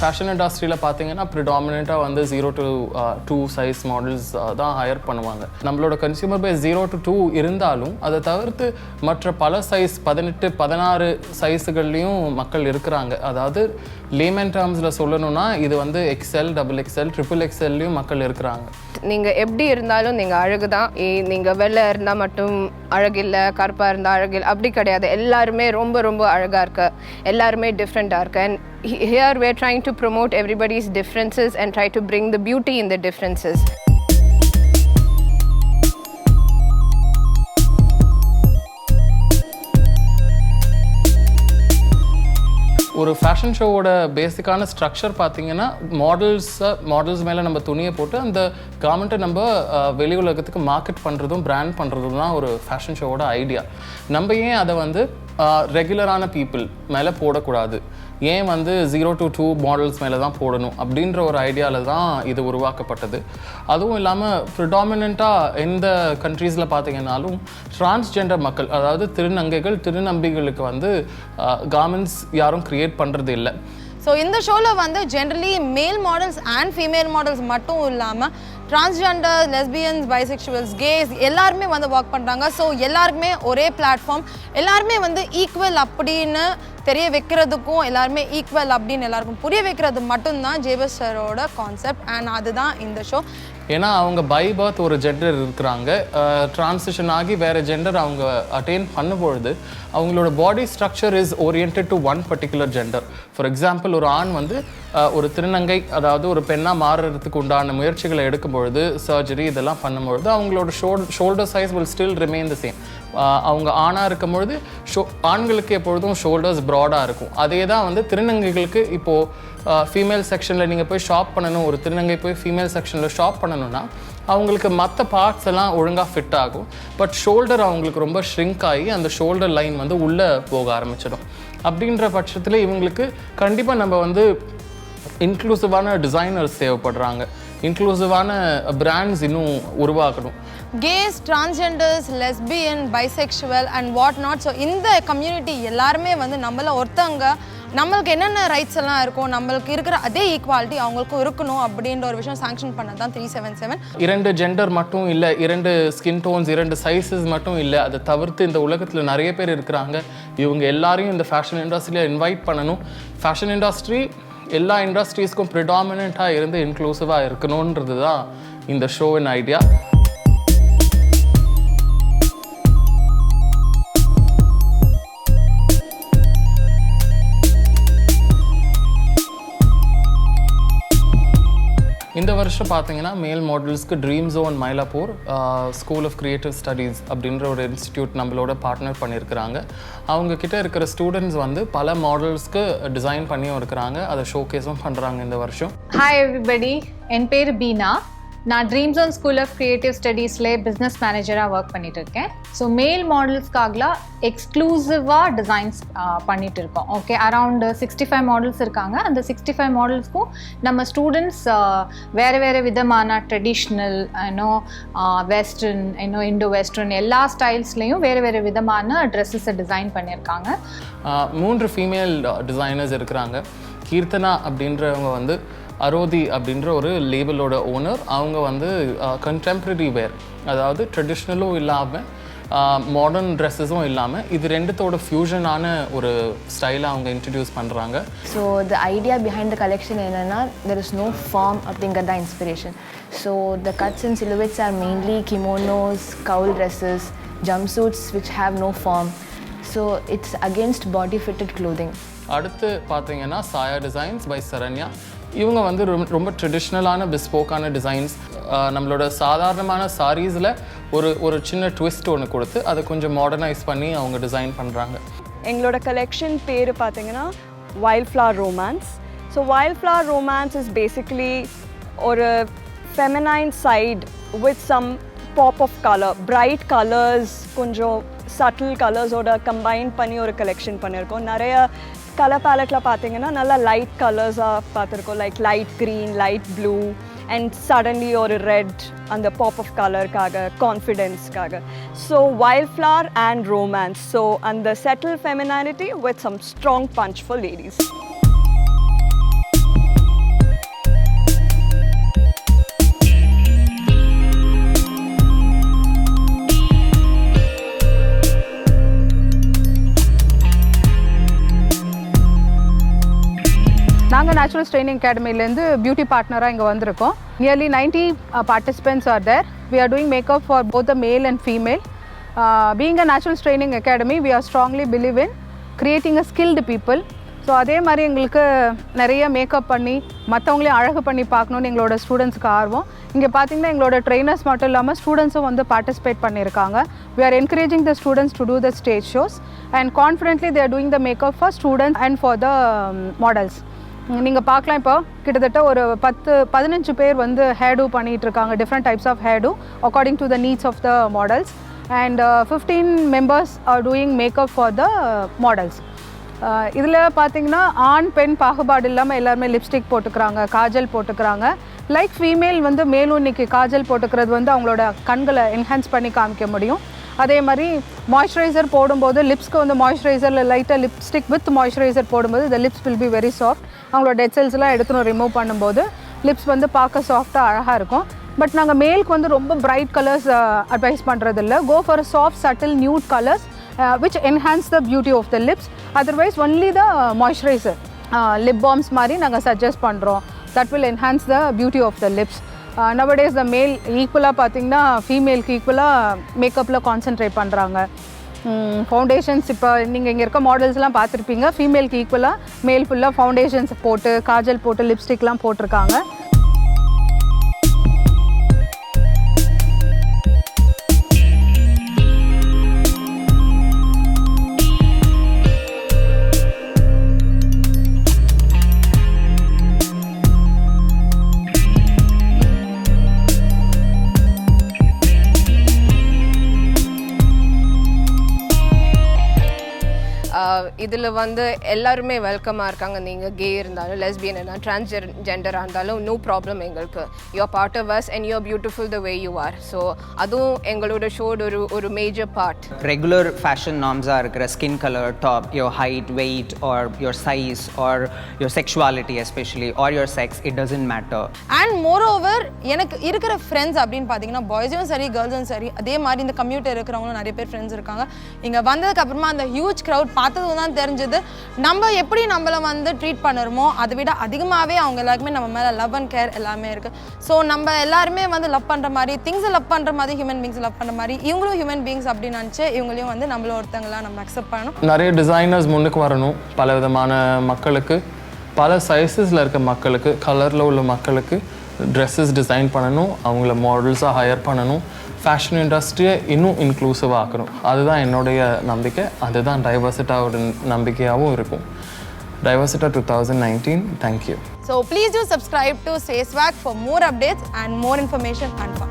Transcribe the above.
Fashion இண்டஸ்ட்ரியில் பார்த்தீங்கன்னா ப்ரிடாமினெண்ட்டாக வந்து 0 to 2 சைஸ் மாடல்ஸ் தான் ஹையர் பண்ணுவாங்க. நம்மளோட கன்சியூமர் பேஸ் 0 to 2 இருந்தாலும் அதை தவிர்த்து மற்ற பல சைஸ் 18, 16 சைஸுகள்லேயும் மக்கள் இருக்கிறாங்க. அதாவது லேமன் டேர்ம்ஸில் சொல்லணும்னா இது வந்து XL, XXL, XXLலையும் மக்கள் இருக்கிறாங்க. நீங்கள் எப்படி இருந்தாலும் நீங்கள் அழகு தான். நீங்கள் வெள்ளை இருந்தால் மட்டும் அழகில்லை, கருப்பாக இருந்தால் அழகில்லை, அப்படி கிடையாது. எல்லாருமே ரொம்ப ரொம்ப அழகாக இருக்கு, எல்லாருமே டிஃப்ரெண்ட்டாக இருக்கு. And here we are trying to promote everybody's differences and try to bring the beauty in the differences. ஒரு ஃபேஷன் ஷோவோட பேசிக்கான ஸ்ட்ரக்சர் பார்த்தீங்கன்னா மாடல்ஸ் மேலே நம்ம துணியை போட்டு அந்த கார்மெண்ட்டை நம்ம வெளி உலகத்துக்கு மார்க்கெட் பண்ணுறதும் பிராண்ட் பண்ணுறதும் தான் ஒரு ஃபேஷன் ஷோவோட ஐடியா. நம்ம ஏன் அதை வந்து ரெகுலரான பீப்புள் மேலே போடக்கூடாது, ஏன் வந்து 0 to 2 மாடல்ஸ் மேலே தான் போடணும் அப்படின்ற ஒரு ஐடியாவில் தான் இது உருவாக்கப்பட்டது. அதுவும் இல்லாமல் ப்ரிடாமினெண்ட்டாக எந்த கண்ட்ரீஸில் பார்த்தீங்கன்னாலும் டிரான்ஸ்ஜெண்டர் மக்கள், அதாவது திருநங்கைகள் திருநம்பிகளுக்கு வந்து கார்மெண்ட்ஸ் யாரும் க்ரியேட் பண்ணுறது இல்லை. ஸோ இந்த ஷோவில் வந்து ஜென்ரலி மேல் மாடல்ஸ் அண்ட் ஃபீமேல் மாடல்ஸ் மட்டும் இல்லாமல் டிரான்ஸ்ஜெண்டர், லெஸ்பியன்ஸ், பைசெக்சுவல்ஸ், கேஸ் எல்லாருமே வந்து ஒர்க் பண்ணுறாங்க. ஸோ எல்லாருக்குமே ஒரே பிளாட்ஃபார்ம், எல்லாருமே வந்து ஈக்குவல் அப்படின்னு தெரிய வைக்கிறதுக்கும் எல்லாருமே ஈக்குவல் அப்படின்னு எல்லாருக்கும் புரிய வைக்கிறது மட்டும்தான் ஜேபஸ் சாரோட கான்செப்ட். அண்ட் அதுதான் இந்த ஷோ. ஏன்னா அவங்க பை பர்த் ஒரு ஜெண்டர் இருக்கிறாங்க, ட்ரான்சிஷன் ஆகி வேறு ஜெண்டர் அவங்க அட்டைன் பண்ணும்பொழுது அவங்களோட பாடி structure is oriented to one particular gender. For example, ஒரு ஆண் வந்து ஒரு திருநங்கை, அதாவது ஒரு பெண்ணாக மாறுறதுக்கு உண்டான முயற்சிகளை எடுக்கும்பொழுது, சர்ஜரி இதெல்லாம் பண்ணும்பொழுது அவங்களோட shoulder size will still remain the same. அவங்க ஆணாக இருக்கும்பொழுது ஆண்களுக்கு எப்பொழுதும் ஷோல்டர்ஸ் ப்ராடாக இருக்கும். அதே தான் வந்து திருநங்கைகளுக்கு இப்போது ஃபீமேல் செக்ஷனில் நீங்கள் போய் ஷாப் பண்ணணும், ஒரு திருநங்கை போய் ஃபீமேல் செக்ஷனில் ஷாப் பண்ணணும்னா அவங்களுக்கு மற்ற பார்ட்ஸ் எல்லாம் ஒழுங்காக ஃபிட் ஆகும். பட் ஷோல்டர் அவங்களுக்கு ரொம்ப ஷ்ரிங்க் ஆகி அந்த ஷோல்டர் லைன் வந்து உள்ளே போக ஆரம்பிச்சிடும். அப்படின்ற பட்சத்தில் இவங்களுக்கு கண்டிப்பாக நம்ம வந்து இன்க்ளூசிவான டிசைனர்ஸ் தேவைப்படுறாங்க, இன்க்ளூசிவான பிராண்ட்ஸ் இன்னும் உருவாக்கணும். Gays, transgenders, lesbian, bisexual and what not. So இந்த கம்யூனிட்டி எல்லாருமே வந்து நம்மள ஒருத்தவங்க, நம்மளுக்கு என்னென்ன ரைட்ஸ் எல்லாம் இருக்கும், நம்மளுக்கு இருக்கிற அதே ஈக்குவாலிட்டி அவங்களுக்கும் இருக்கணும் அப்படின்ற ஒரு விஷயம் சாங்ஷன் பண்ணது தான் 377. 2 ஜெண்டர் மட்டும் இல்லை, 2 ஸ்கின் டோன்ஸ், 2 சைஸஸ் மட்டும் இல்லை, அதை தவிர்த்து இந்த உலகத்தில் நிறைய பேர் இருக்கிறாங்க. இவங்க எல்லாரையும் இந்த ஃபேஷன் இண்டஸ்ட்ரியில் இன்வைட் பண்ணணும். ஃபேஷன் இண்டஸ்ட்ரி எல்லா இண்டஸ்ட்ரீஸ்க்கும் ப்ரிடாமினெண்ட்டாக இருந்து இன்க்ளூசிவாக இருக்கணுன்றது தான் இந்த ஷோவின் ஐடியா. இந்த வருஷம் பார்த்தீங்கன்னா மேல் மாடல்ஸ்க்கு Dream Zone Mylapore School of Creative Studies அப்படின்ற ஒரு இன்ஸ்டிடியூட் நம்மளோட பார்ட்னர் பண்ணியிருக்கிறாங்க. அவங்க கிட்ட இருக்கிற ஸ்டூடெண்ட்ஸ் வந்து பல மாடல்ஸ்க்கு டிசைன் பண்ணியும் இருக்கிறாங்க, அதை ஷோகேஸும் பண்ணுறாங்க இந்த வருஷம். ஹாய் எவ்ரிபடி, என் பேர் பீனா. நான் Dream Zone School of Creative ஸ்டடீஸில் பிஸ்னஸ் மேனேஜராக ஒர்க் பண்ணிட்டு இருக்கேன். ஸோ மேல் மாடல்ஸ்க்காகலாம் எக்ஸ்க்ளூசிவாக டிசைன்ஸ் பண்ணிட்டு இருக்கோம். ஓகே, அரவுண்ட் 65 மாடல்ஸ் இருக்காங்க. அந்த 65 மாடல்ஸ்க்கும் நம்ம ஸ்டூடெண்ட்ஸ் வேறு வேறு விதமான ட்ரெடிஷ்னல், வெஸ்டர்ன், இண்டோ வெஸ்டர்ன் எல்லா ஸ்டைல்ஸ்லேயும் வேறு வேறு விதமான ட்ரெஸ்ஸஸை டிசைன் பண்ணியிருக்காங்க. 3 ஃபீமேல் டிசைனர்ஸ் இருக்கிறாங்க. கீர்த்தனா அப்படின்றவங்க வந்து அரோதி அப்படின்ற ஒரு லேபிளோட ஓனர். அவங்க வந்து கண்டெம்ப்ரரி வேர், அதாவது ட்ரெடிஷ்னலும் இல்லாமல் மாடர்ன் ட்ரெஸ்ஸஸும் இல்லாமல் இது ரெண்டுத்தோட ஃபியூஷனான ஒரு ஸ்டைலை அவங்க இன்ட்ரடியூஸ் பண்ணுறாங்க. So the idea behind the collection என்னென்னா, தெர் இஸ் நோ ஃபார்ம் அப்படிங்கிறது தான் இன்ஸ்பிரேஷன். So the cuts and silhouettes are mainly kimonos, cowl dresses, jumpsuits which have no form. So it's against body fitted clothing. அடுத்து பார்த்தீங்கன்னா சாயா designs by Saranya. இவங்க வந்து ரொம்ப ட்ரெடிஷ்னலான பிஸ்போக்கான டிசைன்ஸ், நம்மளோட சாதாரணமான சாரீஸில் ஒரு சின்ன ட்விஸ்ட் ஒன்று கொடுத்து அதை கொஞ்சம் மாடர்னைஸ் பண்ணி அவங்க டிசைன் பண்ணுறாங்க. எங்களோட கலெக்ஷன் பேர் பார்த்தீங்கன்னா wild flower romance. So wild flower romance is basically ஒரு feminine side with some pop of colour, bright colours, கொஞ்சம் சட்டில் கலர்ஸோட கம்பைன் பண்ணி ஒரு கலெக்ஷன் பண்ணியிருக்கோம். நிறைய கலர் பேலட்டில் பார்த்தீங்கன்னா நல்லா லைட் கலர்ஸாக பார்த்துருக்கோம், like light green, light blue and suddenly ஒரு ரெட், அந்த பாப் ஆஃப் கலருக்காக, கான்ஃபிடென்ஸ்க்காக. So wild flower and romance, so அந்த subtle femininity with some strong punch for ladies. நாங்கள் நேச்சுரல்ஸ் ட்ரைனிங் அகாடமிலேருந்து பியூட்டி பார்ட்னராக இங்கே வந்திருக்கோம். Nearly 90 participants are there. We are doing makeup for both the male and female. Being a naturals training academy, we are strongly believe in creating a skilled people. So அதே மாதிரி எங்களுக்கு நிறைய makeup பண்ணி மற்றவங்களையும் அழகு பண்ணி பார்க்கணுன்னு எங்களோட ஸ்டூடெண்ட்ஸ்க்கு ஆர்வம். இங்கே பார்த்தீங்கன்னா எங்களோட ட்ரெயினர்ஸ் மட்டும் இல்லாமல் ஸ்டூடெண்ட்ஸும் வந்து பார்ட்டிசிபேட் பண்ணியிருக்காங்க. We are encouraging the students to do the stage shows and confidently they are doing the makeup for students and for the models. நீங்கள் பார்க்கலாம் இப்போ கிட்டத்தட்ட ஒரு 10-15 பேர் வந்து ஹேர் டூ பண்ணிகிட்டு இருக்காங்க, different types of hairdo according to the needs of the models. And 15 members are doing makeup for the models. இதில் பார்த்திங்கன்னா ஆண் பெண் பாகுபாடு இல்லாமல் எல்லாருமே லிப்ஸ்டிக் போட்டுக்கிறாங்க, காஜல் போட்டுக்கிறாங்க. லைக் ஃபீமேல் வந்து மேலும் இன்றைக்கி காஜல் போட்டுக்கிறது வந்து அவங்களோட கண்களை என்ஹான்ஸ் பண்ணி காமிக்க முடியும். அதே மாதிரி மாய்ஸ்சரைசர் போடும்போது லிப்ஸ்க்கு வந்து மாய்ஸ்சரைசரில் லைட்டாக லிப்ஸ்டிக் வித் மாய்ஸ்சரைசர் போடும்போது the lips will be very soft. அவங்களோட டெட் செல்ஸ்லாம் எடுத்துன்னு ரிமூவ் பண்ணும்போது லிப்ஸ் வந்து பார்க்க சாஃப்டாக அழகாக இருக்கும். பட் நாங்கள் மேலுக்கு வந்து ரொம்ப பிரைட் கலர்ஸ் அட்வைஸ் பண்ணுறதில்ல. Go for a soft subtle nude colours which enhance the beauty of the lips. Otherwise only the moisturizer, lip balms மாதிரி நாங்கள் சஜஸ்ட் பண்ணுறோம். that will enhance the beauty of the lips. nowadays the male ஈக்குவலாக பார்த்திங்கன்னா ஃபீமேலுக்கு ஈக்குவலாக மேக்கப்பில் concentrate பண்ணுறாங்க. Foundations இப்போ நீங்கள் இங்கே இருக்க மாடல்ஸ்லாம் பார்த்துருப்பீங்க, ஃபீமேலுக்கு ஈக்குவலாக மேல் ஃபுல்லாக ஃபவுண்டேஷன்ஸ் போட்டு காஜல் போட்டு லிப்ஸ்டிக்லாம் போட்டிருக்காங்க. இதில் வந்து எல்லாருமே வெல்கமாக இருக்காங்க. நீங்கள் கே இருந்தாலும், லெஸ்பியன் இருந்தாலும், டிரான்ஸ்ஜெண்டராக இருந்தாலும் நோ ப்ராப்ளம் எங்களுக்கு. You are part of us and you are beautiful the way you are. So அதுவும் எங்களோட ஷோட ஒரு மேஜர் பார்ட். ரெகுலர் ஃபேஷன் நார்ம்ஸாக இருக்கிற skin colour, top, your height, weight or your size or your sexuality especially or your sex, it doesn't matter. And moreover எனக்கு இருக்கிற friends அப்படின்னு பார்த்தீங்கன்னா பாய்ஸும் சரி கேர்ள்ஸும் சரி, அதே மாதிரி இந்த கம்யூனிட்டி இருக்கிறவங்களும் நிறைய பேர் ஃப்ரெண்ட்ஸ் இருக்காங்க. இங்கே வந்ததுக்கப்புறமா அந்த ஹியூஜ் க்ரௌட் பார்த்தது தான் தெரிஞ்சது நம்ம எப்படி நம்மளை வந்து ட்ரீட் பண்ணுறோமோ அதை விட அதிகமாகவே அவங்க எல்லாருக்குமே நம்ம மேலே லவ் அண்ட் கேர் எல்லாமே இருக்குது. ஸோ நம்ம எல்லாருமே வந்து லவ் பண்ணுற மாதிரி, திங்ஸை லவ் பண்ணுற மாதிரி, ஹியூமன் பீங்ஸ் லவ் பண்ணுற மாதிரி இவங்களும் ஹியூமன் பீங்ஸ் அப்படின்னு நினச்சி இவங்களையும் வந்து நம்மள ஒருத்தங்களாம் நம்ம அக்செப்ட் பண்ணணும். நிறைய டிசைனர்ஸ் முன்னுக்கு வரணும். பல விதமான மக்களுக்கு, பல சைஸஸில் இருக்க மக்களுக்கு, கலரில் உள்ள மக்களுக்கு ட்ரெஸ்ஸஸ் டிசைன் பண்ணணும், அவங்கள மாடல்ஸாக ஹையர் பண்ணணும், ஃபேஷன் இண்டஸ்ட்ரியை இன்னும் இன்க்ளூசிவாக ஆக்கணும். அதுதான் என்னுடைய நம்பிக்கை, அதுதான் டைவர்சிட்டாவோட நம்பிக்கையாகவும் இருக்கும். Diversita 2019, thank you. So please do subscribe to Say Swag for more updates and more information and fun.